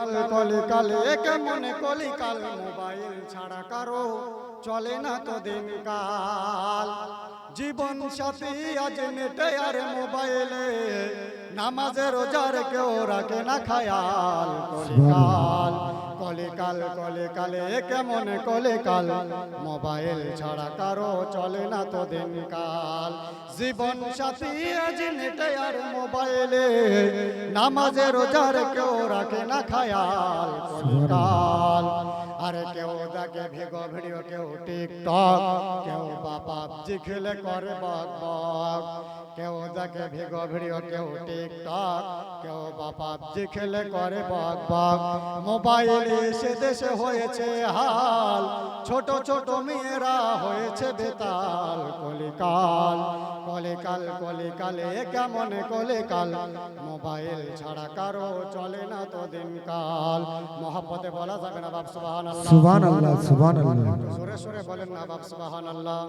কলিকালে কেমনে কলিকাল মোবাইল ছাড়া কারো চলে না তো দিনকাল। জীবন সাথী আজ নেটে আর মোবাইলে, নামাজে রোজার কেউ রাখে না খায়াল। কলিকাল কলিকাল কলিকালে কেমনে কলিকাল মোবাইল ছাড়া কারো চলে না তো দিনকাল। জীবন সাথী আজ নেটে আর মোবাইলে, নামাজে রোজার কেউ রাখে না খায়াল। কলিকাল আরে কেউ দেখে ভিগো ভিডিও, কেউ টিকটক, কেউ পাবজি খেলে করে বক বক। কেউ দেখে ভিগো ভিডিও, কেউ টিকটক, কেউ পাবজি খেলে করে বক বক। মোবাইলে এসে দেশে হয়েছে হাল, ছোট ছোট মেয়েরা হয়েছে বেতাল। কলিকাল কলিকাল কলিকালে কেমনে কলিকাল মোবাইল ছাড়া কারো চলে না তো দিনকাল। মহব্বতে বলা যাবে না বাপ সুবহানাল্লাহ, সুবহানাল্লাহ, সুবহানাল্লাহ, সুরে সুরে বলেন না বাপ সুবহানাল্লাহ,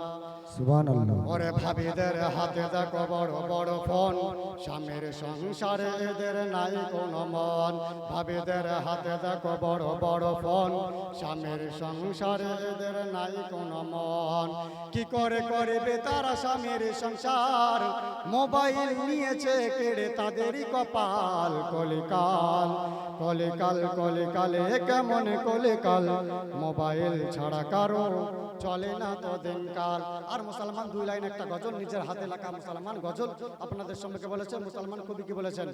সুবহানাল্লাহ। ওরে ভাবিদের হাতে দেখো বড় বড় ফোন, স্বামীর সংসারে এদের নাই কোনো মন। ভাবিদের হাতে দেখো বড় বড় ফোন, স্বামীর সংসারে এদের নাই কোনো মন। কি করে করবে তারা স্বামীর সংসার, মোবাইল নিয়েছে কেড়ে তাদেরই কপাল। কলিকাল কলিকাল কলিকালে কেমন কলিকাল মোবাইল ছাড়া কারো চলে না তো দিনকাল। আর মুসলমান দুই লাইন একটা গজল, নিজের হাতে লেখা মুসলমান গজল আপনাদের সম্মুখে বলেছে। মুসলমান কবি কি বলেছেন?